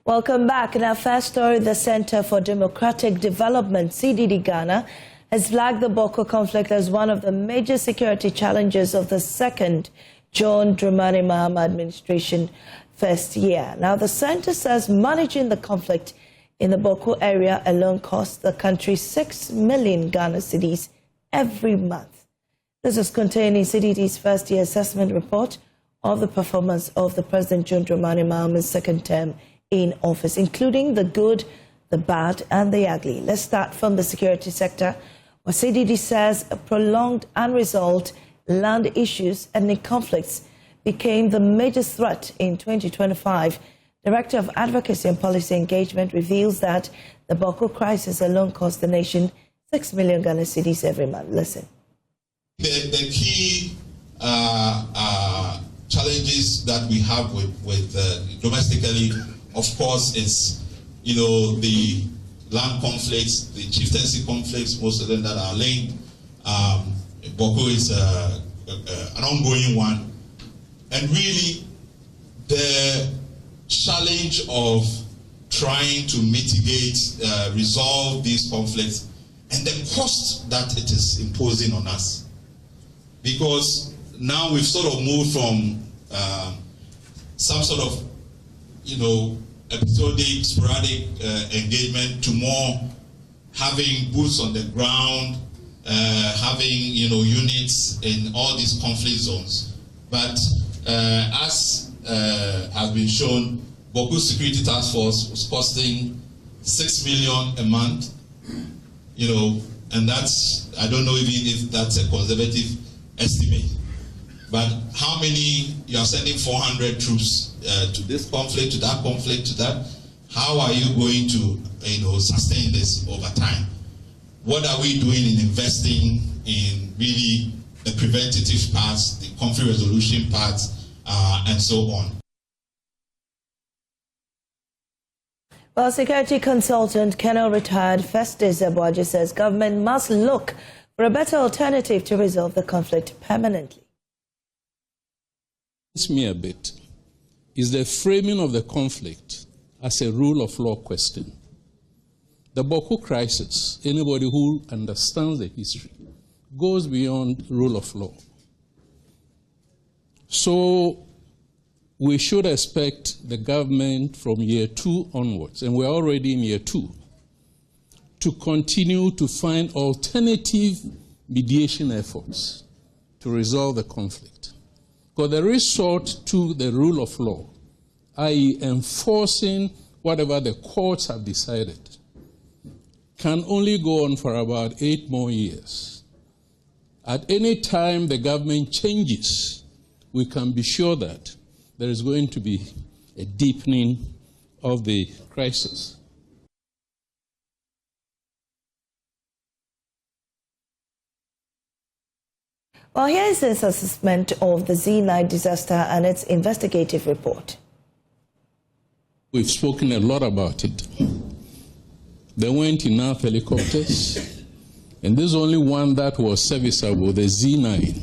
Welcome back. In our first story, the Center for Democratic Development, CDD-Ghana, has flagged the Boko conflict as one of the major security challenges of the second John Dramani Mahama administration first year. Now, the center says managing the conflict in the Boko area alone costs the country 6 million Ghana cedis every month. This is contained in CDD's first-year assessment report of the performance of the President John Dramani Mahama's second term in office, including the good, the bad, and the ugly. Let's start from the security sector, where CDD says prolonged unresolved land issues and conflicts became the major threat in 2025. Director of Advocacy and Policy Engagement reveals that the Boko crisis alone cost the nation 6 million Ghana cedis every month. Listen. The key challenges that we have with domestically, of course, is the land conflicts, the chieftaincy conflicts, most of them that are linked. Boko is an ongoing one, and really the challenge of trying to mitigate, resolve these conflicts, and the cost that it is imposing on us, because now we've sort of moved from some sort of episodic, sporadic engagement to more having boots on the ground, having units in all these conflict zones. But as has been shown, Boko Security Task Force was costing 6 million a month, and that's, I don't know even if that's a conservative estimate. But how many, you are sending 400 troops to this conflict, to that conflict, to that? How are you going to sustain this over time? What are we doing in investing in really the preventative parts, the conflict resolution parts, and so on? Well, security consultant Colonel retired 1st-year Zebwaji says government must look for a better alternative to resolve the conflict permanently. Me a bit is the framing of the conflict as a rule of law question. The Boko crisis, anybody who understands the history, goes beyond rule of law. So we should expect the government from year 2 onwards, and we're already in year 2, to continue to find alternative mediation efforts to resolve the conflict. Because the resort to the rule of law, i.e. enforcing whatever the courts have decided, can only go on for about 8 more years. At any time the government changes, we can be sure that there is going to be a deepening of the crisis. Well, here is this assessment of the Z9 disaster and its investigative report. We've spoken a lot about it. They went in enough helicopters, and there's only one that was serviceable, the Z9,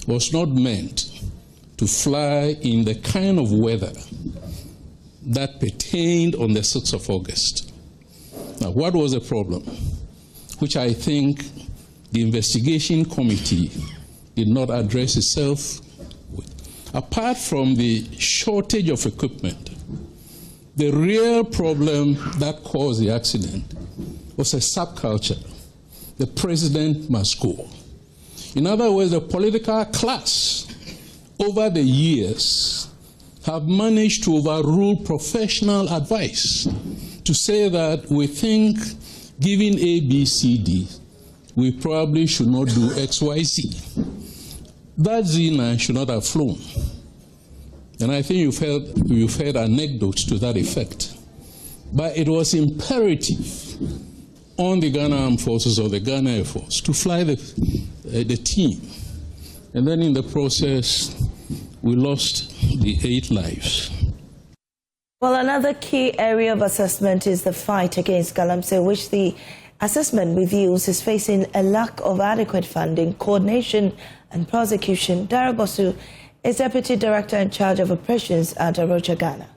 was not meant to fly in the kind of weather that pertained on the 6th of August. Now, what was the problem? Which I think the investigation committee did not address itself with. Apart from the shortage of equipment, the real problem that caused the accident was a subculture. The president must go. In other words, the political class over the years have managed to overrule professional advice to say that we think, given A, B, C, D, we probably should not do X, Y, Z. That Z9 should not have flown. And I think you've heard anecdotes to that effect. But it was imperative on the Ghana Armed Forces or the Ghana Air Force to fly the team. And then in the process, we lost the 8 lives. Well, another key area of assessment is the fight against Galamsey, which the assessment reveals is facing a lack of adequate funding, coordination and prosecution. Dara Bosu is Deputy Director in charge of operations at Arocha, Ghana.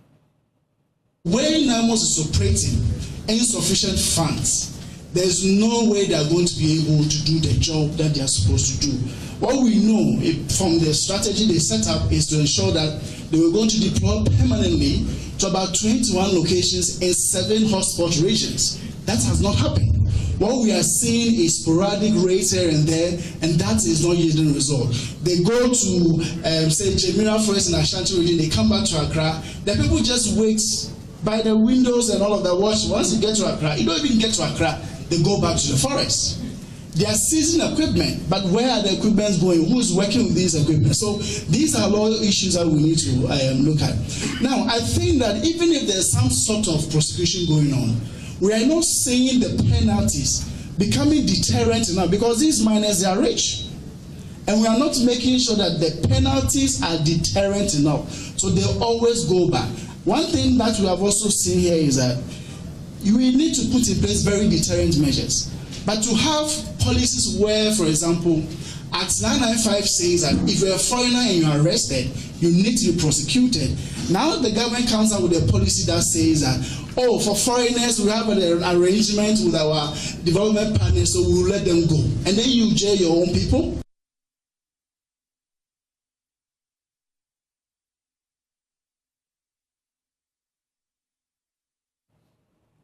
When NIMOS is operating insufficient funds, there's no way they are going to be able to do the job that they are supposed to do. What we know from the strategy they set up is to ensure that they were going to deploy permanently to about 21 locations in 7 hotspot regions. That has not happened. What we are seeing is sporadic raids here and there, and that is not yielding result. They go to, say, Jemira Forest in Ashanti region, they come back to Accra, the people just wait by the windows and all of that. Once you get to Accra, you don't even get to Accra, they go back to the forest. They are seizing equipment, but where are the equipment going? Who's working with these equipment? So these are all issues that we need to look at. Now, I think that even if there's some sort of prosecution going on, we are not seeing the penalties becoming deterrent enough, because these miners, they are rich. And we are not making sure that the penalties are deterrent enough. So they always go back. One thing that we have also seen here is that we need to put in place very deterrent measures. But to have policies where, for example, Act 995 says that if you're a foreigner and you're arrested, you need to be prosecuted. Now the government comes out with a policy that says that, oh, for foreigners, we have an arrangement with our development partners, so we'll let them go. And then you jail your own people.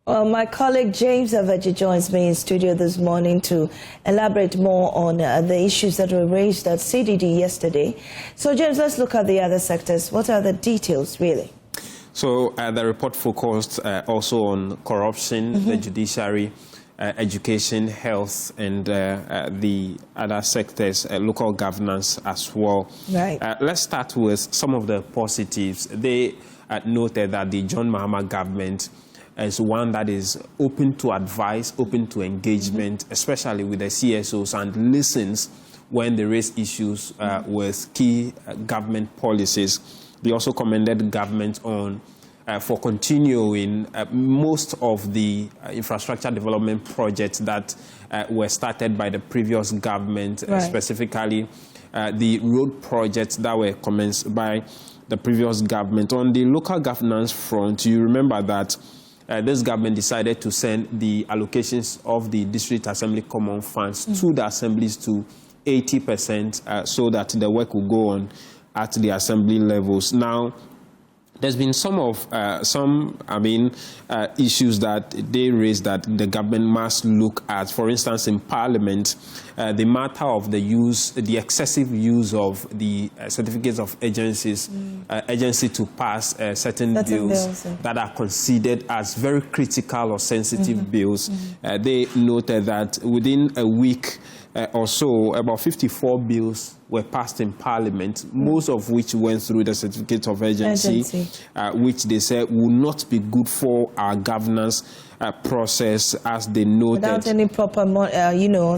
Well, my colleague James Aveji joins me in studio this morning to elaborate more on the issues that were raised at CDD yesterday. So, James, let's look at the other sectors. What are the details, really? So, the report focused also on corruption, the judiciary, education, health, and the other sectors, local governance as well. Right. Let's start with some of the positives. They noted that the John Mahama government is one that is open to advice, open to engagement, especially with the CSOs, and listens when they raise issues with key government policies. They also commended government on for continuing most of the infrastructure development projects that were started by the previous government, specifically the road projects that were commenced by the previous government. On the local governance front, you remember that this government decided to send the allocations of the district assembly common funds to the assemblies to 80%, so that the work will go on at the assembly levels. Now, there's been issues that they raised that the government must look at. For instance, in Parliament, the matter of the excessive use of the certificates of agency to pass certain bills that are considered as very critical or sensitive bills. They noted that within a week or so, about 54 bills were passed in Parliament, most of which went through the certificate of agency. Which they said will not be good for our governance process, as they noted. Without any proper,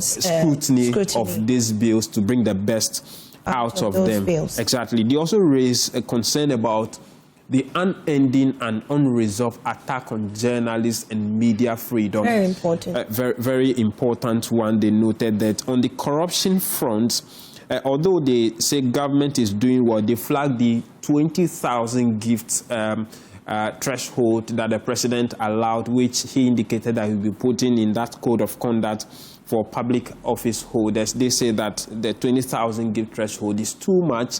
scrutiny of these bills to bring the best out of them. Bills. Exactly. They also raised a concern about the unending and unresolved attack on journalists and media freedom. Very important. Very important one. They noted that on the corruption front, although they say government is doing well, they flagged the 20,000 gifts threshold that the president allowed, which he indicated that he will be putting in that code of conduct for public office holders. They say that the 20,000 gift threshold is too much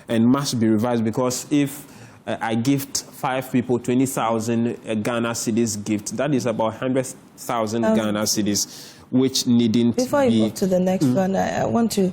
and must be revised, because if I gift 5 people 20,000 Ghana cedis gift, that is about 100,000 Ghana cedis, which needn't Before you move to the next one, I want you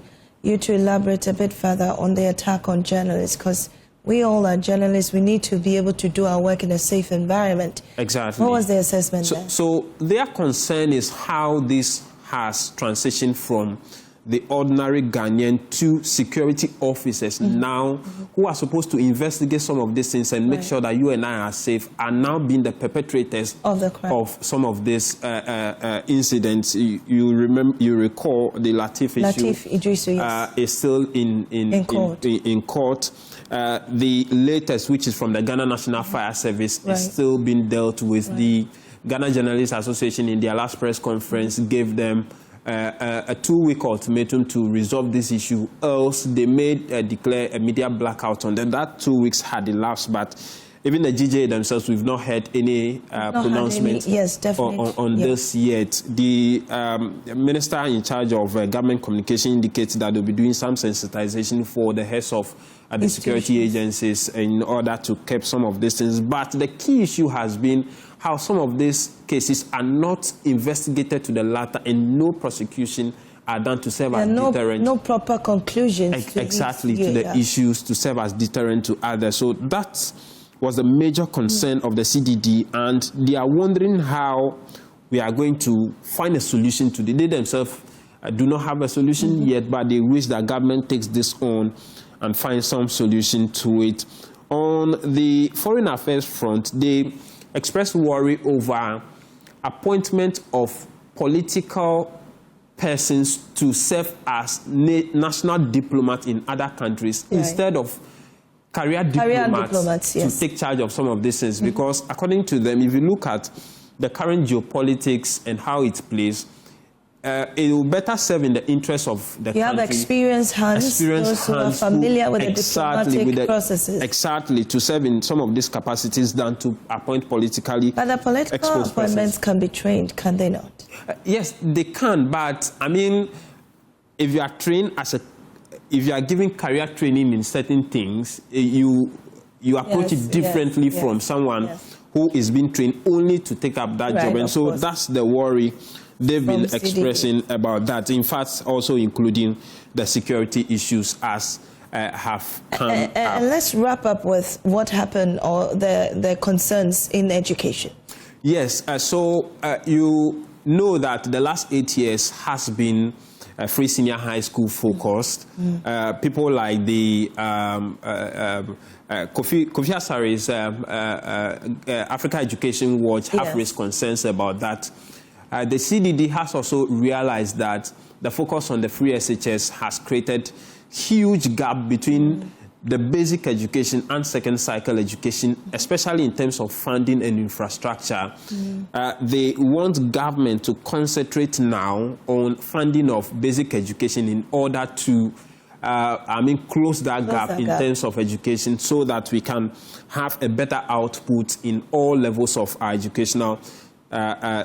to elaborate a bit further on the attack on journalists, because we all are journalists. We need to be able to do our work in a safe environment. Exactly. What was the assessment there? So their concern is how this has transitioned from the ordinary Ghanaian to security officers now, who are supposed to investigate some of these things and make sure that you and I are safe, are now being the perpetrators of the crime, of some of these incidents. You recall the Latif issue. Latif Idrisu, yes. Is still in court. The latest, which is from the Ghana National Fire Service, is still being dealt with. The Ghana Journalists Association, in their last press conference, gave them a 2-week ultimatum to resolve this issue, else they may declare a media blackout on them. That 2 weeks had elapsed, but even the GJ themselves, we've not heard any pronouncement on this yet. The minister in charge of government communication indicates that they'll be doing some sensitization for the heads of the security agencies in order to keep some of these things. But the key issue has been how some of these cases are not investigated to the latter and no prosecution are done to serve as deterrent. No proper conclusions. Exactly, to the issues to serve as deterrent to others. So that was the major concern of the CDD, and they are wondering how we are going to find a solution to it. They themselves do not have a solution yet, but they wish that government takes this on and finds some solution to it. On the foreign affairs front, they expressed worry over appointment of political persons to serve as national diplomats in other countries instead of career diplomats to take charge of some of these things. Because according to them, if you look at the current geopolitics and how it plays, it will better serve in the interest of the country. You have experienced hands, those who are familiar with the diplomatic processes. Exactly, to serve in some of these capacities than to appoint politically. But the political appointments can be trained, can they not? Yes, they can, but I mean, if you are trained if you are giving career training in certain things, you approach it differently from someone who is being trained only to take up that job. And so that's the worry they've been expressing about that. In fact, also including the security issues as have come up. And let's wrap up with what happened or the concerns in education. Yes, so you know that the last 8 years has been free senior high school focused. People like the Kofi Asari's Africa Education Watch have raised concerns about that. The CDD has also realized that the focus on the free SHS has created huge gap between the basic education and second cycle education, especially in terms of funding and infrastructure. They want government to concentrate now on funding of basic education in order to close that gap in terms of education, so that we can have a better output in all levels of our educational all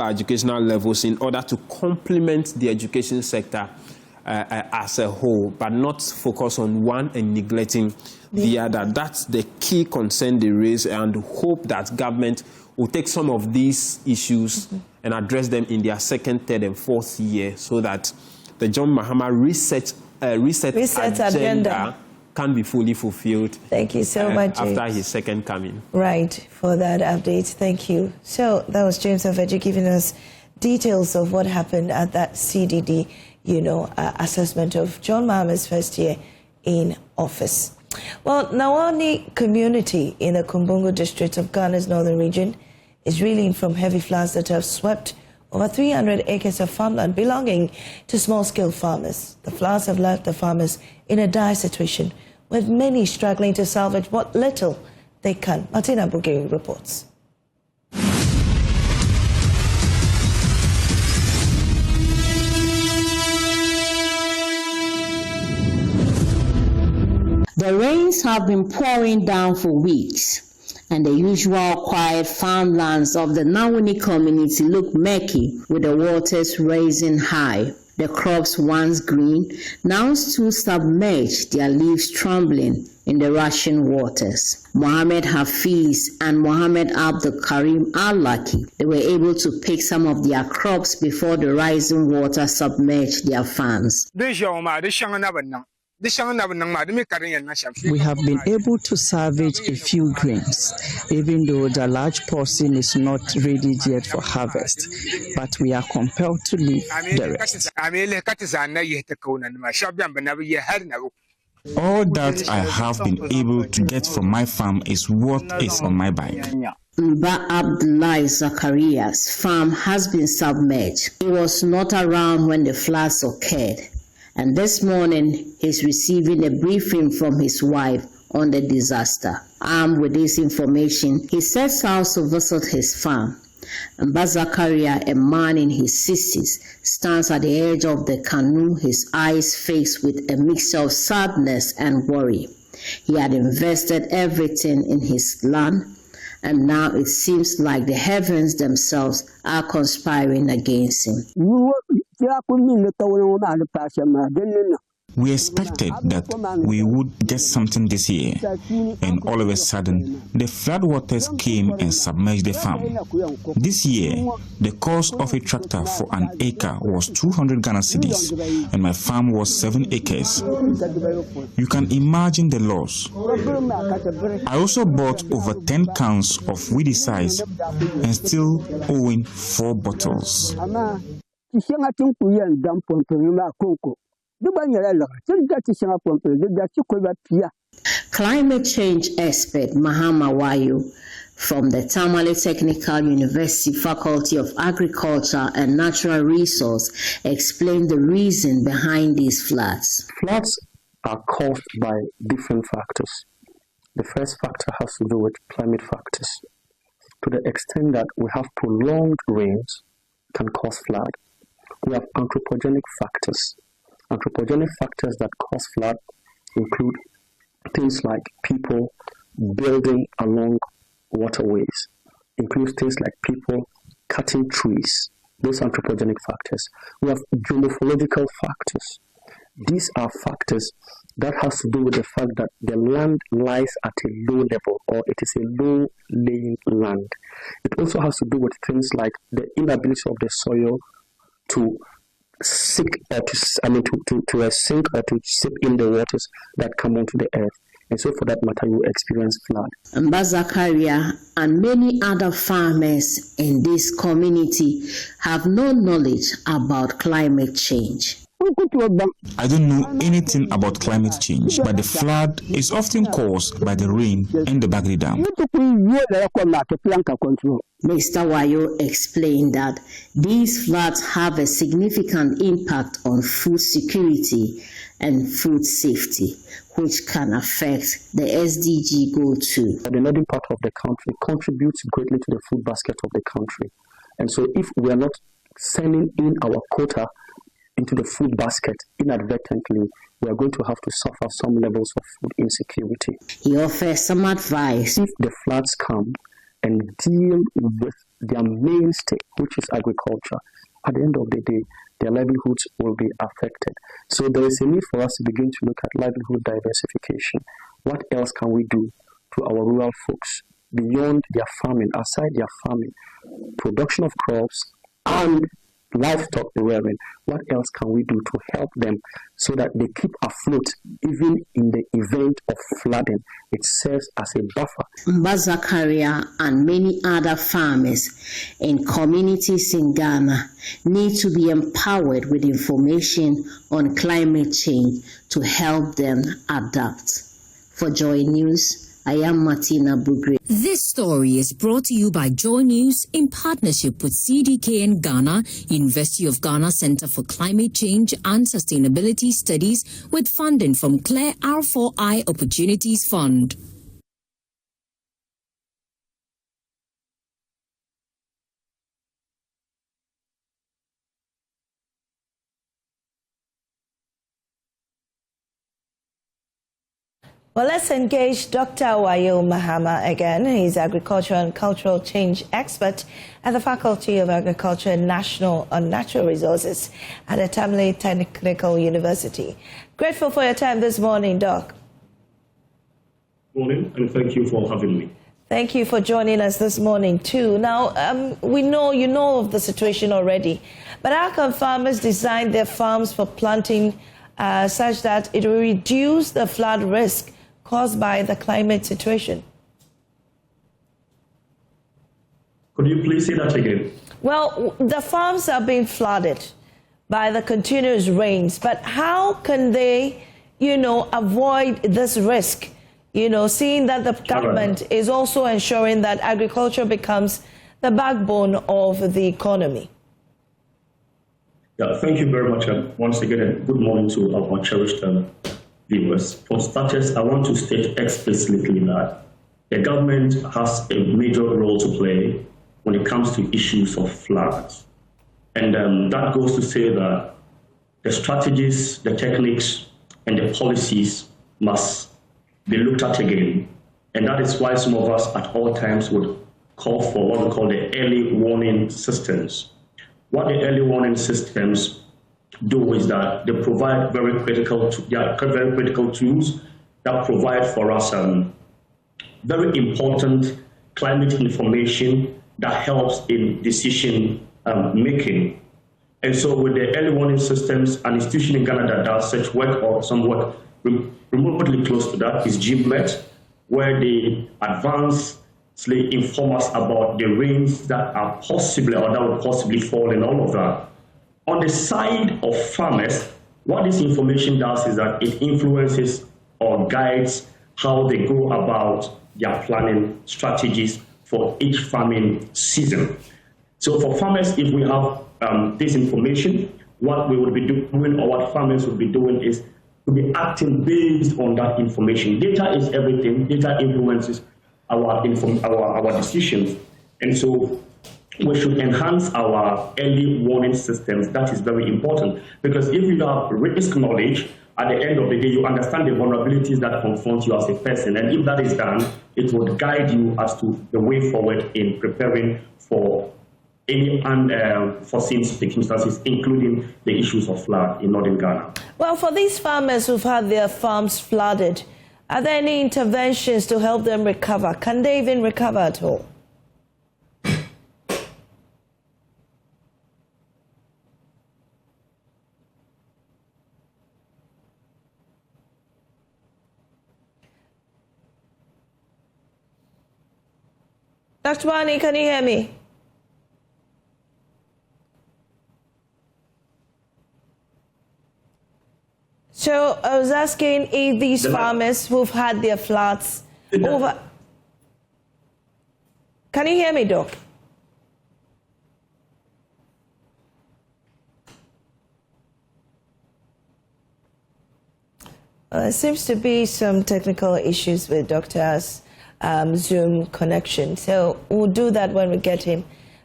our educational levels, in order to complement the education sector as a whole, but not focus on one and neglecting the other. That's the key concern they raise, and hope that government will take some of these issues and address them in their second, third, and fourth year, so that the John Mahama reset agenda can be fully fulfilled. Thank you so much, James. After his second coming. Right, for that update. Thank you. So that was James Aveji giving us details of what happened at that CDD, assessment of John Mahama's first year in office. Well, Nawani community in the Kumbungu district of Ghana's northern region is reeling from heavy floods that have swept over 300 acres of farmland belonging to small-scale farmers. The floods have left the farmers in a dire situation, with many struggling to salvage what little they can. Martina Bugiri reports. The rains have been pouring down for weeks, and the usual quiet farmlands of the Nawani community look murky, with the waters rising high. The crops, once green, now stood submerged, their leaves trembling in the rushing waters. Mohammed Hafiz and Mohammed Abdul Karim Al-Laki, they were able to pick some of their crops before the rising water submerged their farms. We have been able to salvage a few grains, even though the large portion is not ready yet for harvest, but we are compelled to leave the rest. All that I have been able to get from my farm is what is on my bike. Mba Abdullahi Zachariah's farm has been submerged. He was not around when the floods occurred, and this morning he's receiving a briefing from his wife on the disaster. Armed with this information, he sets out to visit his farm. Mba Zachariah, a man in his 60s, stands at the edge of the canoe, his eyes fixed with a mixture of sadness and worry. He had invested everything in his land, and now it seems like the heavens themselves are conspiring against him. We expected that we would get something this year, and all of a sudden, the floodwaters came and submerged the farm. This year, the cost of a tractor for an acre was 200 Ghana cedis, and my farm was 7 acres. You can imagine the loss. I also bought over 10 cans of weedicides and still owing 4 bottles. Climate change expert Mahama Wayo from the Tamale Technical University Faculty of Agriculture and Natural Resource explained the reason behind these floods. Floods are caused by different factors. The first factor has to do with climate factors. To the extent that we have prolonged rains can cause flood. We have anthropogenic factors. Anthropogenic factors that cause flood include things like people building along waterways, includes things like people cutting trees. Those are anthropogenic factors. We have geomorphological factors. These are factors that has to do with the fact that the land lies at a low level, or it is a low-lying land. It also has to do with things like the inability of the soil to sink or to sink or to sip in the waters that come onto the earth. And so for that matter, you experience flood. Mbazakaria and many other farmers in this community have no knowledge about climate change. I don't know anything about climate change, but the flood is often caused by the rain and the Bagri Dam. Mr. Wayo explained that these floods have a significant impact on food security and food safety, which can affect the SDG goal too. The northern part of the country contributes greatly to the food basket of the country. And so if we are not sending in our quota into the food basket inadvertently, we are going to have to suffer some levels of food insecurity. He offers some advice. If the floods come and deal with their mainstay, which is agriculture, at the end of the day, their livelihoods will be affected. So there is a need for us to begin to look at livelihood diversification. What else can we do to our rural folks beyond their farming, aside their farming, production of crops and livestock rearing? What else can we do to help them so that they keep afloat even in the event of flooding? It serves as a buffer. Mbazakaria and many other farmers in communities in Ghana need to be empowered with information on climate change to help them adapt. For JoyNews, I am Martina Bugre. This story is brought to you by JoyNews in partnership with CDD-Ghana, University of Ghana Center for Climate Change and Sustainability Studies, with funding from Claire R4I Opportunities Fund. Well, let's engage Dr. Wayo Mahama again. He's agricultural and cultural change expert at the Faculty of Agriculture and Natural Resources at the Tamale Technical University. Grateful for your time this morning, Doc. Good morning, and thank you for having me. Thank you for joining us this morning, too. Now, we know you know of the situation already, but how can farmers design their farms for planting such that it will reduce the flood risk caused by the climate situation? Could you please say that again? Well, the farms are being flooded by the continuous rains, but how can they, avoid this risk, seeing that the government is also ensuring that agriculture becomes the backbone of the economy? Yeah, thank you very much. And once again, good morning to our cherished viewers. For starters, I want to state explicitly that the government has a major role to play when it comes to issues of floods. And that goes to say that the strategies, the techniques, and the policies must be looked at again. And that is why some of us at all times would call for what we call the early warning systems. What the early warning systems do is that they provide very critical tools that provide for us very important climate information that helps in decision making. And so with the early warning systems, an institution in Ghana that does such work or somewhat remotely close to that is GMET, where they advancedly inform us about the rains that are possibly or that will possibly fall and all of that. On the side of farmers, what this information does is that it influences or guides how they go about their planning strategies for each farming season. So for farmers, if we have this information, what we would be doing or what farmers would be doing is to be acting based on that information. Data is everything. Data influences our decisions. And so we should enhance our early warning systems. That is very important, because if you have risk knowledge, at the end of the day, you understand the vulnerabilities that confront you as a person. And if that is done, it would guide you as to the way forward in preparing for any unforeseen circumstances, including the issues of flood in northern Ghana. Well, for these farmers who've had their farms flooded, are there any interventions to help them recover? Can they even recover at all? Dr. Dramani, can you hear me? So I was asking if these farmers who've had their floods over... Can you hear me, Doc? There seems to be some technical issues with Doctor's Zoom connection. So we'll do that when we get him.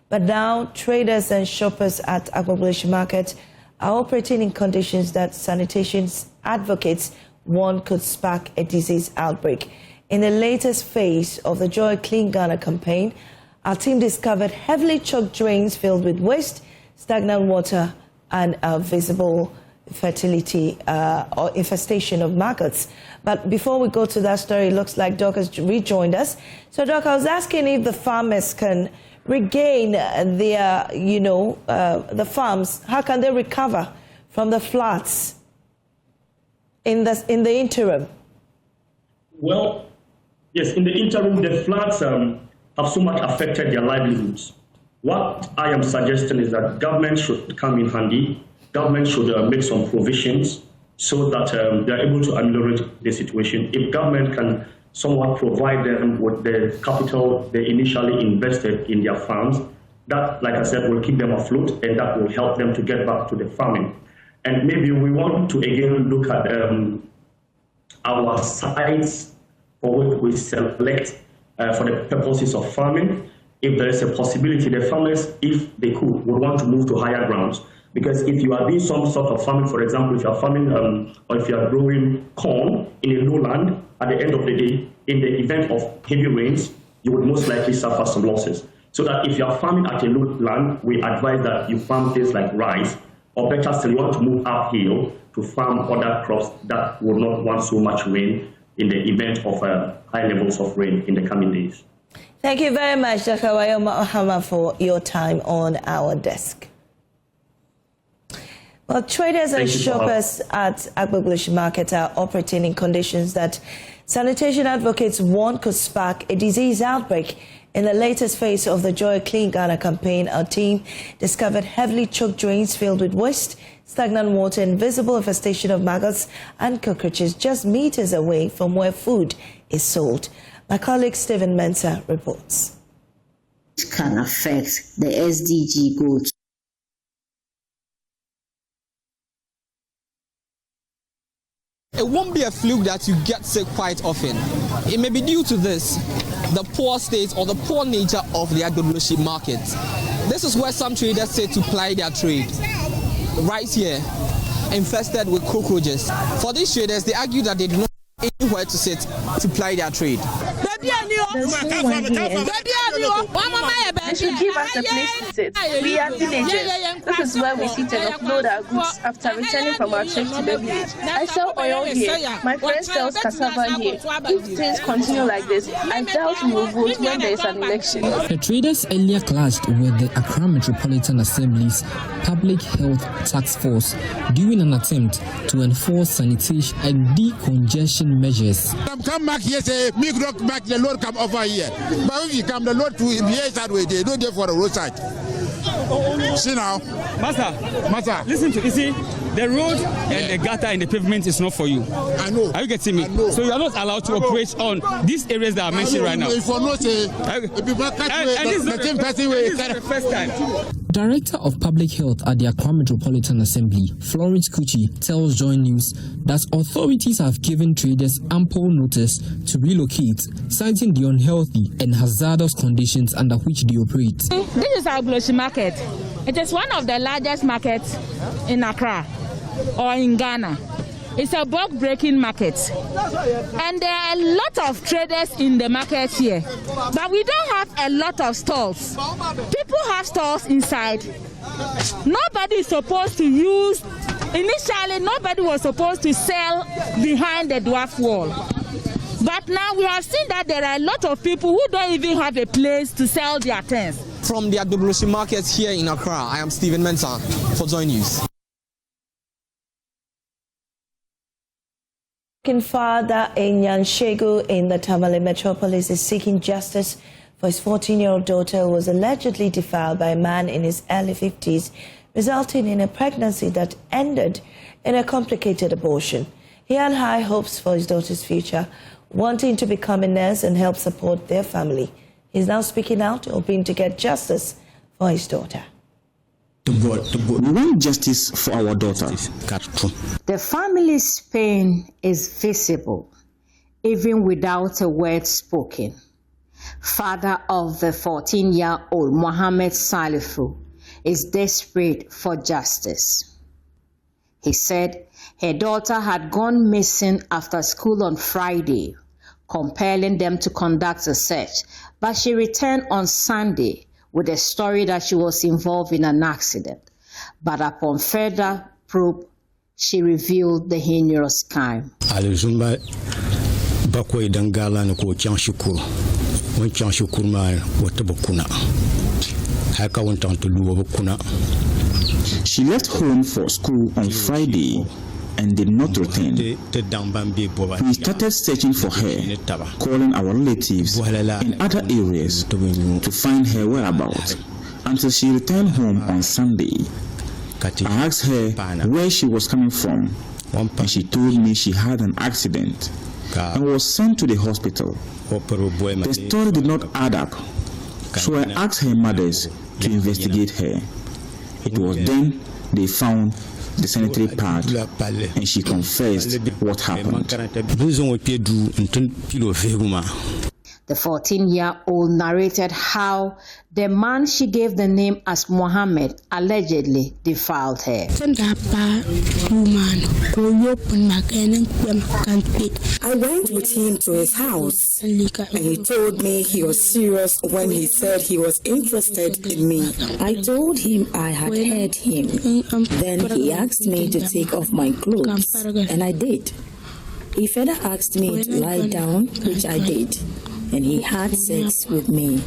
But now traders and shoppers at Agbogbloshie Market are operating in conditions that sanitation advocates warn could spark a disease outbreak. In the latest phase of the Joy Clean Ghana campaign, our team discovered heavily choked drains filled with waste, stagnant water, and visible fertility or infestation of maggots. But before we go to that story, it looks like Doc has rejoined us. So, Doc, I was asking if the farmers can regain their, the farms. How can they recover from the floods in the interim? Well, yes, in the interim, the floods have so much affected their livelihoods. What I am suggesting is that government should come in handy. Government should make some provisions so that they are able to ameliorate the situation. If government can somewhat provide them with the capital they initially invested in their farms, that, like I said, will keep them afloat, and that will help them to get back to the farming. And maybe we want to again look at our sites for which we select for the purposes of farming. If there is a possibility, the farmers, if they could, would want to move to higher grounds. Because if you are doing some sort of farming, for example, if you are farming or if you are growing corn in a lowland, at the end of the day, in the event of heavy rains, you would most likely suffer some losses. So that if you are farming at a lowland, we advise that you farm things like rice, or better still, you want to move uphill to farm other crops that will not want so much rain in the event of high levels of rain in the coming days. Thank you very much, Dr. Mahama, for your time on our desk. Well, traders and shoppers at Agbogbloshie Market are operating in conditions that sanitation advocates warn could spark a disease outbreak. In the latest phase of the Joy Clean Ghana campaign, our team discovered heavily choked drains filled with waste, stagnant water, and visible infestation of maggots and cockroaches just meters away from where food is sold. My colleague Stephen Mensah reports. It can affect the SDG goals. It won't be a fluke that you get sick quite often. It may be due to this, the poor state or the poor nature of the Agbogbloshie market. This is where some traders say to ply their trade. Right here, infested with cockroaches. For these traders, they argue that they do not have any anywhere to sit to ply their trade. They should give us a place to sit. We are villagers. This is where we sit and offload our goods after returning from our trip to the village. I sell oil here. My friend sells cassava here. If things continue like this, I doubt we will vote when there is an election. The traders earlier clashed with the Accra Metropolitan Assembly's Public Health Task Force during an attempt to enforce sanitation and decongestion measures. Come back here, say, me come back, the Lord come over here. But if you come, the Lord to here that way, they don't get for the roadside. See now? Master, listen to, you see, the road and the gutter and the pavement is not for you. I know. Are you getting me? So you are not allowed to operate on these areas that are mentioned right now. If you not say, if you back this is the first time. Director of Public Health at the Accra Metropolitan Assembly, Florence Kuchi, tells JoyNews that authorities have given traders ample notice to relocate, citing the unhealthy and hazardous conditions under which they operate. This is our Gloshi market. It is one of the largest markets in Accra or in Ghana. It's a bulk-breaking market. And there are a lot of traders in the market here. But we don't have a lot of stalls. People have stalls inside. Nobody is supposed to use, initially nobody was supposed to sell behind the dwarf wall. But now we have seen that there are a lot of people who don't even have a place to sell their things. From the Agbogbloshie market here in Accra, I am Stephen Mensah for JoyNews. Father Enyan Shegu in the Tamale metropolis is seeking justice for his 14-year-old daughter who was allegedly defiled by a man in his early 50s, resulting in a pregnancy that ended in a complicated abortion. He had high hopes for his daughter's future, wanting to become a nurse and help support their family. He's now speaking out, hoping to get justice for his daughter. We want justice for our daughter. The family's pain is visible, even without a word spoken. Father of the 14-year-old Mohammed Salifu is desperate for justice. He said her daughter had gone missing after school on Friday, compelling them to conduct a search, but she returned on Sunday with a story that she was involved in an accident. But upon further probe, she revealed the heinous crime. She left home for school on Friday and did not return. We started searching for her, calling our relatives in other areas to find her whereabouts, until she returned home on Sunday. I asked her where she was coming from, and she told me she had an accident and was sent to the hospital. The story did not add up, so I asked her mothers to investigate her. It was then they found the sanitary pad, and she confessed what happened. The 14-year-old narrated how the man she gave the name as Mohammed allegedly defiled her. I went with him to his house, and he told me he was serious when he said he was interested in me. I told him I had heard him. Then he asked me to take off my clothes, and I did. He further asked me to lie down, which I did, and he had sex with me.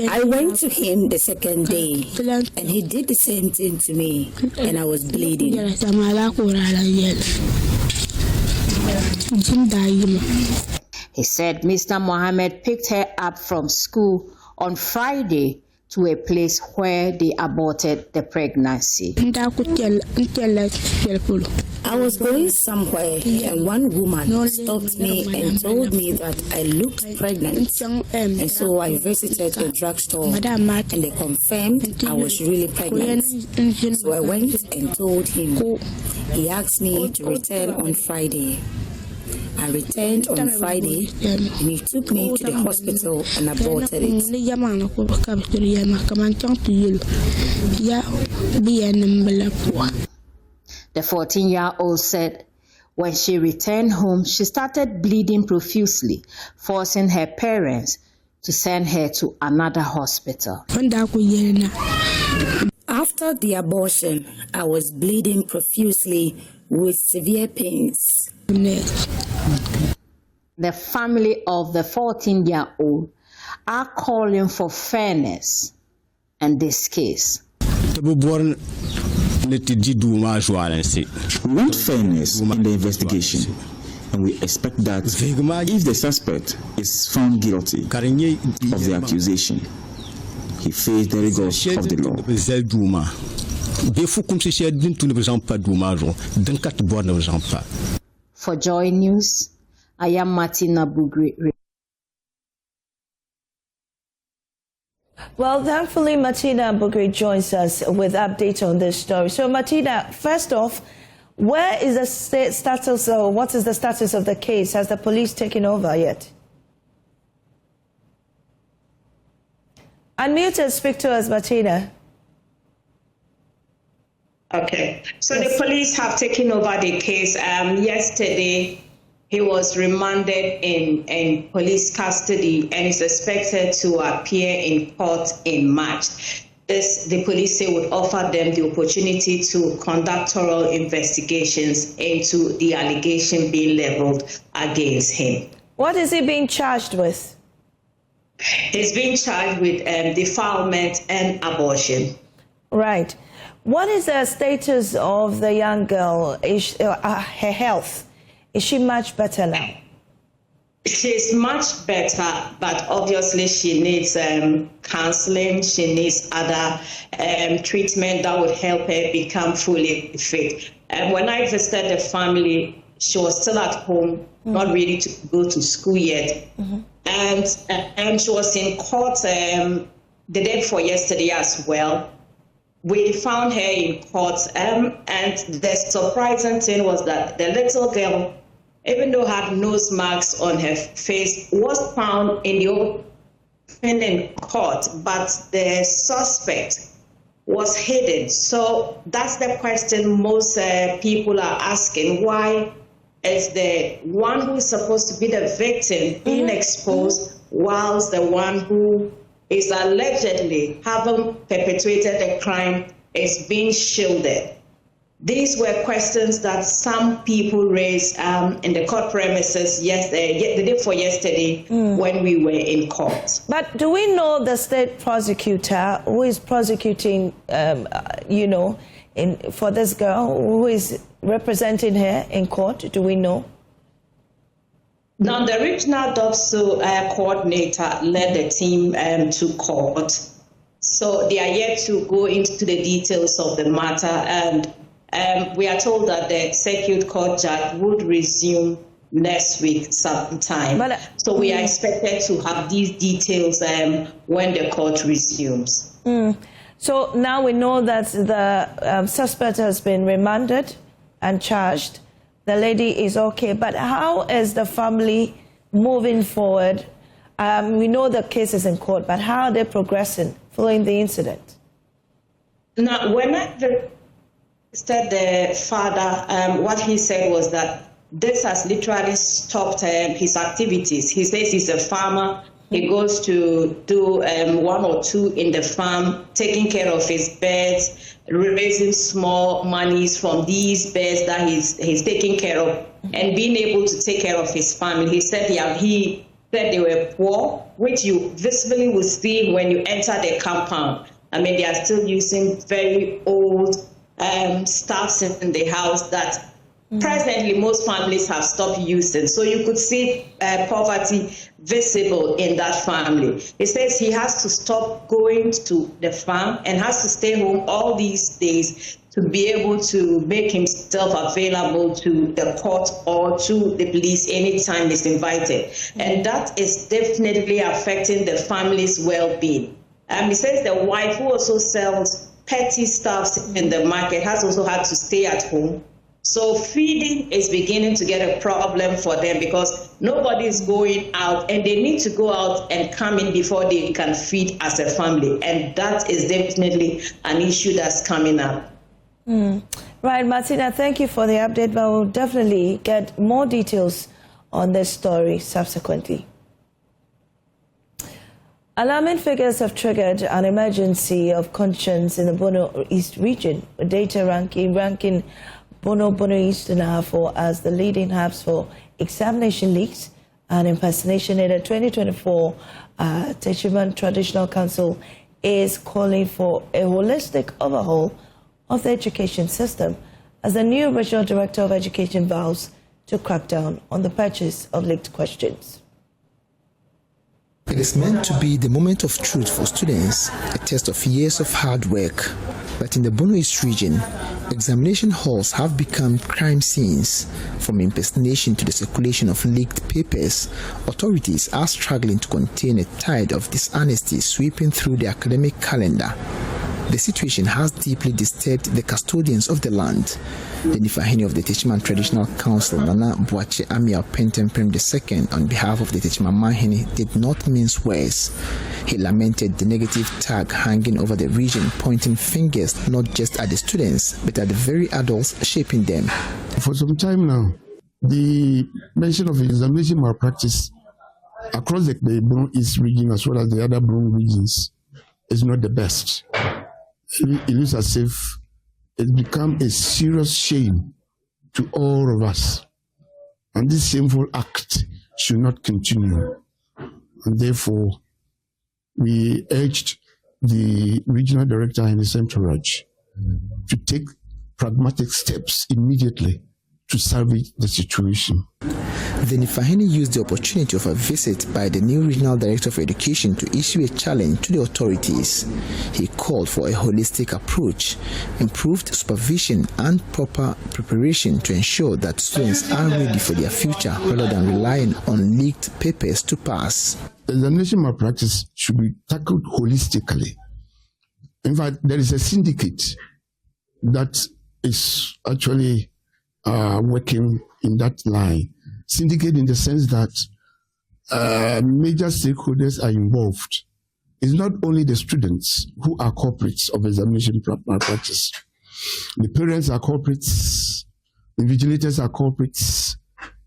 I went to him the second day, and he did the same thing to me, and I was bleeding. He said Mr. Mohammed picked her up from school on Friday to a place where they aborted the pregnancy. I was going somewhere, and one woman stopped me and told me that I looked pregnant. And so I visited the drugstore, and they confirmed I was really pregnant. So I went and told him. He asked me to return on Friday. I returned on Friday, and he took me to the hospital and aborted it. The 14-year-old said When she returned home, she started bleeding profusely, forcing her parents to send her to another hospital. After the abortion, I was bleeding profusely with severe pains. The family of the 14-year-old are calling for fairness in this case. We want fairness in the investigation, and we expect that if the suspect is found guilty of the accusation, he faces the rigors of the law. For Joy News, I am Martina Bugri. Well, thankfully, Martina Bugri joins us with updates on this story. So, Martina, first off, where is the status, or what is the status of the case? Has the police taken over yet? Unmute and speak to us, Martina. Okay, so the police have taken over the case. Yesterday, he was remanded in police custody and is expected to appear in court in March. The police say would offer them the opportunity to conduct thorough investigations into the allegation being leveled against him. What is he being charged with? He's being charged with defilement and abortion. Right. What is the status of the young girl? Her health? Is she much better now? She's much better, but obviously she needs counseling. She needs other treatment that would help her become fully fit. When I visited the family, she was still at home, not ready to go to school yet. And she was in court the day before yesterday as well. We found her in court, and the surprising thing was that the little girl, even though had nose marks on her face, was found in the open in court, but the suspect was hidden. So that's the question most people are asking. Why is the one who is supposed to be the victim being exposed, whilst the one who is allegedly having perpetrated the crime is being shielded? These were questions that some people raised in the court premises the day before yesterday when we were in court. But do we know the state prosecutor who is prosecuting, for this girl, who is representing her in court? Do we know? Now, the regional DOPSO coordinator led the team to court. So they are yet to go into the details of the matter, and we are told that the circuit court judge would resume next week sometime. So we are expected to have these details when the court resumes. So now we know that the suspect has been remanded and charged. The lady is okay, but how is the family moving forward? We know the case is in court, but how are they progressing following the incident? Now, when I visited the father, what he said was that this has literally stopped his activities. He says he's a farmer. He goes to do 1 or 2 in the farm, taking care of his birds, raising small monies from these birds that he's taking care of, and being able to take care of his family. He said he said they were poor, which you visibly will see when you enter the compound. I mean, they are still using very old stuffs in the house that presently most families have stopped using. So you could see poverty visible in that family. He says he has to stop going to the farm and has to stay home all these days to be able to make himself available to the court or to the police anytime he's invited. And that is definitely affecting the family's well-being. He says the wife, who also sells petty stuff in the market, has also had to stay at home. So feeding is beginning to get a problem for them because nobody is going out, and they need to go out and come in before they can feed as a family. And that is definitely an issue that's coming up. Right, Martina, thank you for the update, but we'll definitely get more details on this story subsequently. Alarming figures have triggered an emergency of conscience in the Bono East region, with data ranking Bono East and Ahafo as the leading hubs for examination leaks and impersonation. In the 2024 Techiman Traditional Council is calling for a holistic overhaul of the education system as the new Regional Director of Education vows to crack down on the purchase of leaked questions. It is meant to be the moment of truth for students, a test of years of hard work. But in the Bono East region, examination halls have become crime scenes. From impersonation to the circulation of leaked papers, authorities are struggling to contain a tide of dishonesty sweeping through the academic calendar. The situation has deeply disturbed the custodians of the land. The Nifahini of the Techiman Traditional Council, Nana Boache Amiao Pentempem II, on behalf of the Techiman Mahini, did not mince words. He lamented the negative tag hanging over the region, pointing fingers not just at the students, but at the very adults shaping them. For some time now, the mention of examination malpractice across the Bono East region as well as the other Bono regions is not the best. It looks as if it's become a serious shame to all of us. And this shameful act should not continue. And therefore, we urged the regional director and the central judge to take pragmatic steps immediately to salvage the situation. The Nifahini used the opportunity of a visit by the new Regional Director of Education to issue a challenge to the authorities. He called for a holistic approach, improved supervision and proper preparation to ensure that students are ready for their future rather than relying on leaked papers to pass. Examination malpractice should be tackled holistically. In fact, there is a syndicate that is actually working in that line. Syndicate in the sense that major stakeholders are involved. It's not only the students who are culprits of examination malpractice. The parents are culprits, the vigilators are culprits,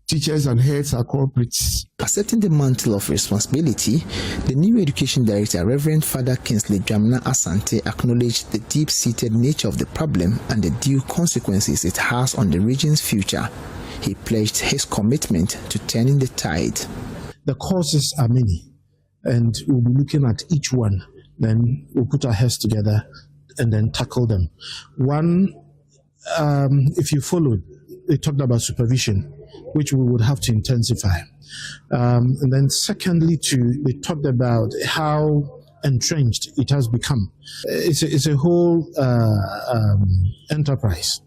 teachers and heads are culprits. Accepting the mantle of responsibility, the new Education Director, Reverend Father Kingsley Dramana Asante, acknowledged the deep-seated nature of the problem and the due consequences it has on the region's future. He pledged his commitment to turning the tide. The causes are many, and we'll be looking at each one. Then we'll put our heads together and then tackle them. One, if you followed, they talked about supervision, which we would have to intensify. And then secondly, they talked about how entrenched it has become. It's a whole enterprise.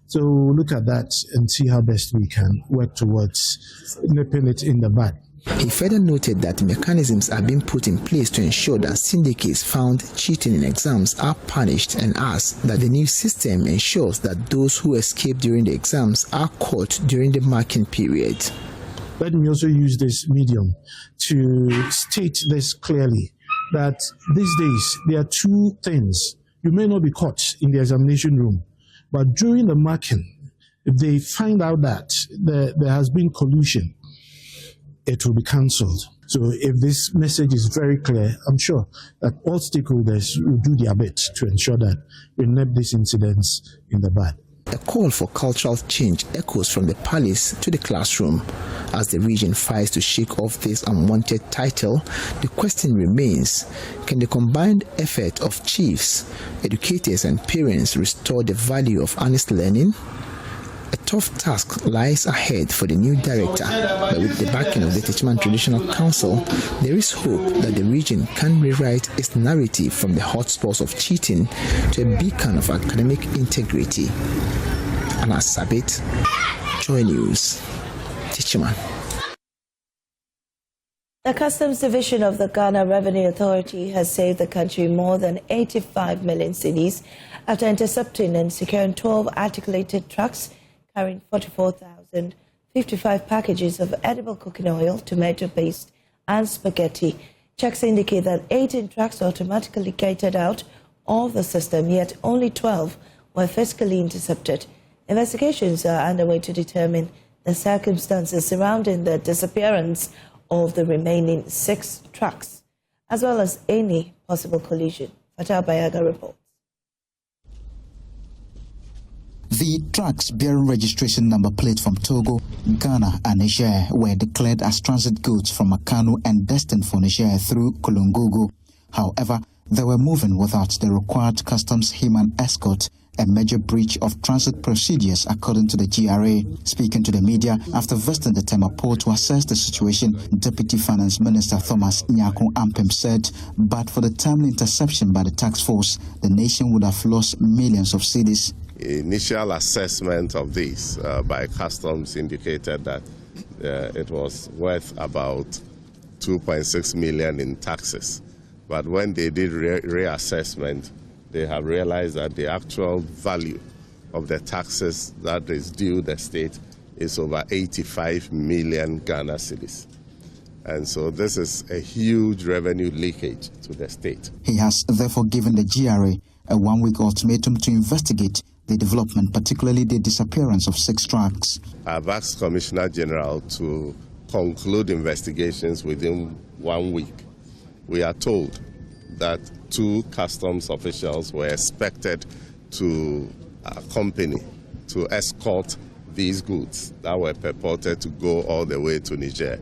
So we'll look at that and see how best we can work towards nipping it in the bud. He further noted that mechanisms are being put in place to ensure that syndicates found cheating in exams are punished, and asked that the new system ensures that those who escape during the exams are caught during the marking period. Let me also use this medium to state this clearly, that these days there are two things. You may not be caught in the examination room, but during the marking, if they find out that there has been collusion, it will be cancelled. So if this message is very clear, I'm sure that all stakeholders will do their bit to ensure that we nip these incidents in the bud. A call for cultural change echoes from the palace to the classroom. As the region fights to shake off this unwanted title, the question remains, can the combined effort of chiefs, educators and parents restore the value of honest learning? A tough task lies ahead for the new director, but with the backing of the Techiman Traditional Council, there is hope that the region can rewrite its narrative from the hotspots of cheating to a beacon of academic integrity. Anna Sabit, JoyNews, Techiman. The Customs Division of the Ghana Revenue Authority has saved the country more than 85 million cedis after intercepting and securing 12 articulated trucks carrying 44,055 packages of edible cooking oil, tomato paste, and spaghetti. Checks indicate that 18 trucks automatically gated out of the system, yet only 12 were fiscally intercepted. Investigations are underway to determine the circumstances surrounding the disappearance of the remaining 6 trucks, as well as any possible collision. Fatah Bayaga reports. The trucks bearing registration number plate from Togo, Ghana and Niger were declared as transit goods from Akano and destined for Niger through Kolongogo. However, they were moving without the required customs human escort, a major breach of transit procedures according to the GRA. Speaking to the media after visiting the Tema port to assess the situation, Deputy Finance Minister Thomas Nyako Ampem said, but for the timely interception by the task force, the nation would have lost millions of cedis. Initial assessment of this by customs indicated that it was worth about 2.6 million in taxes. But when they did reassessment, they have realized that the actual value of the taxes that is due the state is over 85 million Ghana cedis. And so this is a huge revenue leakage to the state. He has therefore given the GRA a 1-week ultimatum to investigate the development, particularly the disappearance of 6 trucks. I've asked Commissioner General to conclude investigations within 1 week. We are told that 2 customs officials were expected to accompany, to escort these goods that were purported to go all the way to Niger.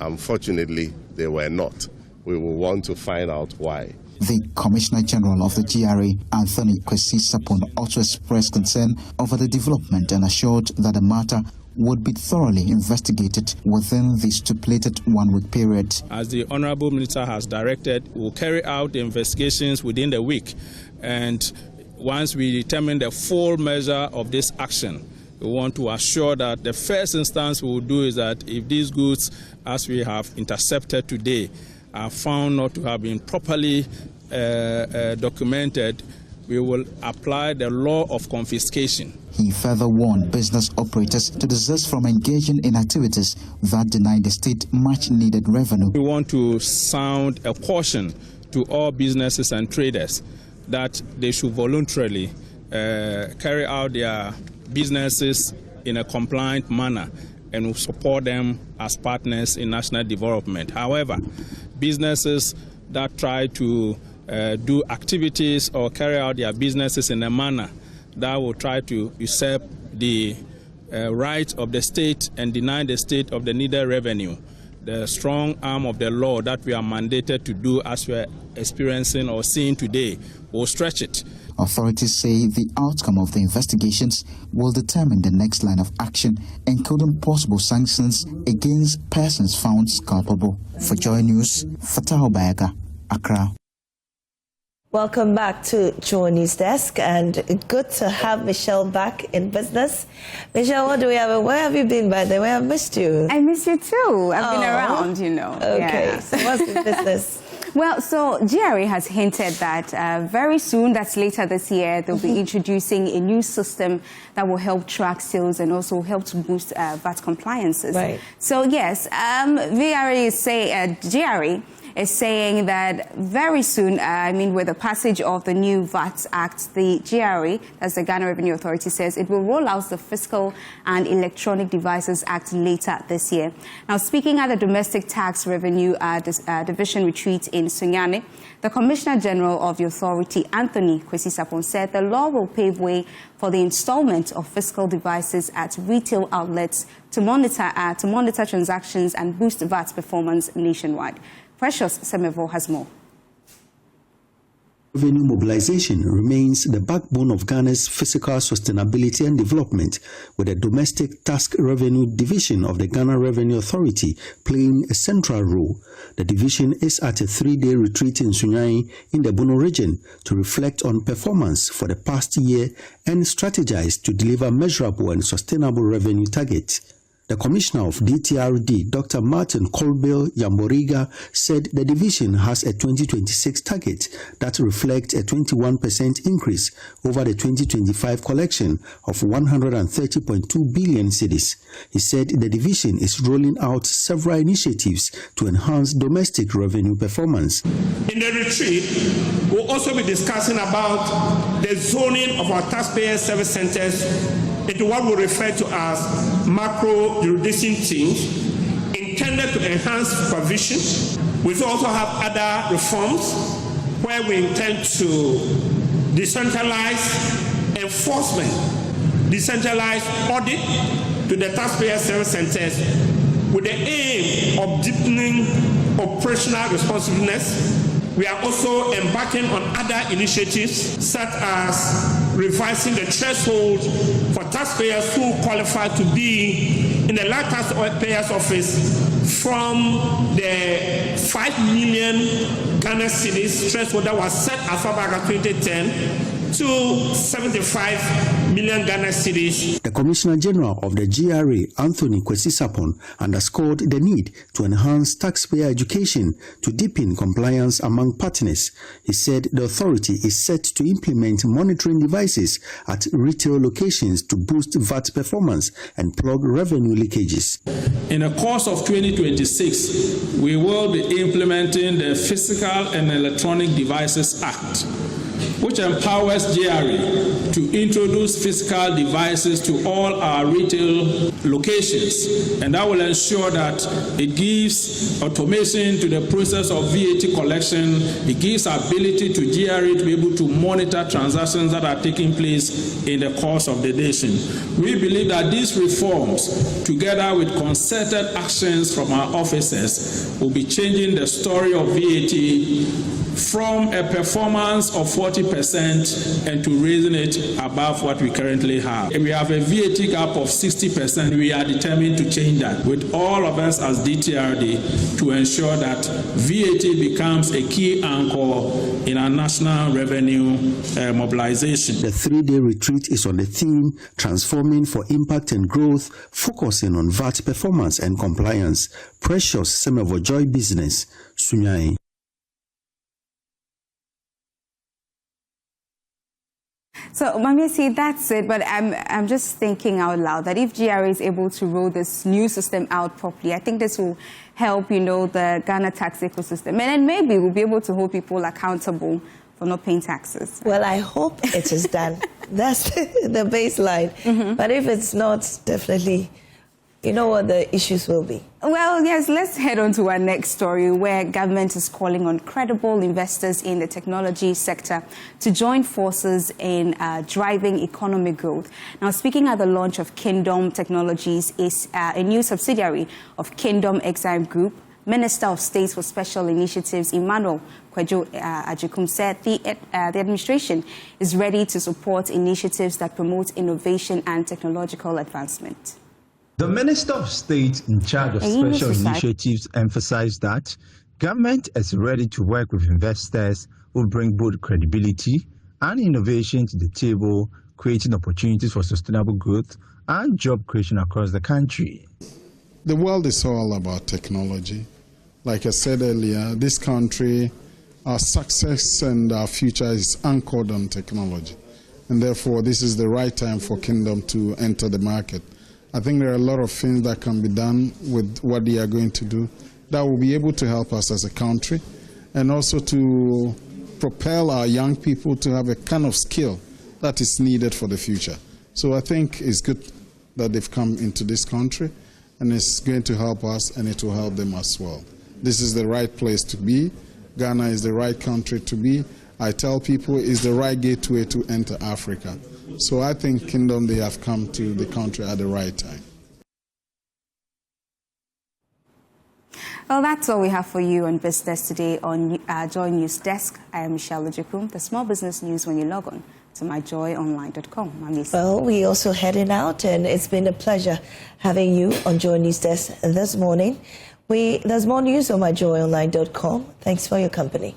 Unfortunately, they were not. We will want to find out why. The Commissioner General of the GRA, Anthony Kwesi Sapon, also expressed concern over the development and assured that the matter would be thoroughly investigated within the stipulated 1-week period. As the Honorable Minister has directed, we'll carry out the investigations within the week. And once we determine the full measure of this action, we want to assure that the first instance we will do is that if these goods, as we have intercepted today, are found not to have been properly documented, we will apply the law of confiscation. He further warned business operators to desist from engaging in activities that deny the state much-needed revenue. We want to sound a caution to all businesses and traders that they should voluntarily carry out their businesses in a compliant manner, and will support them as partners in national development. However, businesses that try to do activities or carry out their businesses in a manner that will try to usurp the rights of the state and deny the state of the needed revenue, the strong arm of the law that we are mandated to do, as we are experiencing or seeing today, will stretch it. Authorities say the outcome of the investigations will determine the next line of action, including possible sanctions against persons found culpable. For JoyNews, Fatah Bayaga, Accra. Welcome back to NewsDesk, and good to have Michelle back in business. Michelle, what do we have? Where have you been, by the way? I've missed you. I miss you too. I've been around, you know. Okay, yeah. So what's the business? Well, so GRA has hinted that very soon, that's later this year, they'll be introducing a new system that will help track sales and also help to boost VAT compliances. Right. So yes, GRA is saying that very soon, with the passage of the new VAT Act, the GRA, that's the Ghana Revenue Authority, says it will roll out the Fiscal and Electronic Devices Act later this year. Now, speaking at the Domestic Tax Revenue Division retreat in Sunyani, the Commissioner General of the Authority, Anthony Kwesi Sapon, said the law will pave way for the installment of fiscal devices at retail outlets to monitor transactions and boost VAT performance nationwide. Precious Semevo has more. Revenue mobilization remains the backbone of Ghana's fiscal sustainability and development, with the Domestic Tax Revenue Division of the Ghana Revenue Authority playing a central role. The division is at a 3-day retreat in Sunyani in the Bono region to reflect on performance for the past year and strategize to deliver measurable and sustainable revenue targets. The Commissioner of DTRD, Dr. Martin Colbill Yamboriga, said the division has a 2026 target that reflects a 21% increase over the 2025 collection of 130.2 billion cedis. He said the division is rolling out several initiatives to enhance domestic revenue performance. In the retreat, We'll also be discussing about the zoning of our taxpayer service centers into what we refer to as macro jurisdiction teams, intended to enhance supervision. We also have other reforms where we intend to decentralize enforcement, decentralize audit to the taxpayer service centers with the aim of deepening operational responsiveness. We are also embarking on other initiatives such as revising the threshold for taxpayers who qualify to be in the large taxpayers office from the 5 million Ghana cedis threshold that was set as far back as 2010 to 75 million Ghana cedis. The Commissioner General of the GRA, Anthony Kwesi Sapon, underscored the need to enhance taxpayer education to deepen compliance among partners. He said the authority is set to implement monitoring devices at retail locations to boost VAT performance and plug revenue leakages. In the course of 2026, we will be implementing the Fiscal and Electronic Devices Act, which empowers GRA to introduce fiscal devices to all our retail locations, and that will ensure that it gives automation to the process of VAT collection. It gives ability to GRA to be able to monitor transactions that are taking place in the course of the nation. We believe that these reforms, together with concerted actions from our officers, will be changing the story of VAT from a performance of 40% and to raising it above what we currently have. If we have a VAT gap of 60%, we are determined to change that with all of us as DTRD to ensure that VAT becomes a key anchor in our national revenue mobilization. The 3-day retreat is on the theme Transforming for Impact and Growth, focusing on VAT performance and compliance. Precious Semevo Joy Business, Sunyai. So, Mami, see, that's it. But I'm just thinking out loud that if GRA is able to roll this new system out properly, I think this will help, the Ghana tax ecosystem. And then maybe we'll be able to hold people accountable for not paying taxes. Well, I hope it is done. That's the baseline. Mm-hmm. But if it's not, definitely, you know what the issues will be. Well, yes, let's head on to our next story, where government is calling on credible investors in the technology sector to join forces in driving economic growth. Now, speaking at the launch of Kingdom Technologies, is a new subsidiary of Kingdom Exime Group, Minister of State for Special Initiatives Emmanuel Kwadwo Ajikum said the administration is ready to support initiatives that promote innovation and technological advancement. The Minister of State in charge of special initiatives emphasized that government is ready to work with investors who bring both credibility and innovation to the table, creating opportunities for sustainable growth and job creation across the country. The world is all about technology. Like I said earlier, this country, our success and our future is anchored on technology. And therefore, this is the right time for Kingdom to enter the market. I think there are a lot of things that can be done with what they are going to do that will be able to help us as a country and also to propel our young people to have a kind of skill that is needed for the future. So I think it's good that they've come into this country, and it's going to help us and it will help them as well. This is the right place to be. Ghana is the right country to be. I tell people it's the right gateway to enter Africa. So I think Kingdom, they have come to the country at the right time. Well, that's all we have for you on Business today on JoyNews Desk. I am Michelle Ojekum. The small business news when you log on to myjoyonline.com. Well, we also heading out, and it's been a pleasure having you on JoyNews Desk this morning. There's more news on myjoyonline.com. Thanks for your company.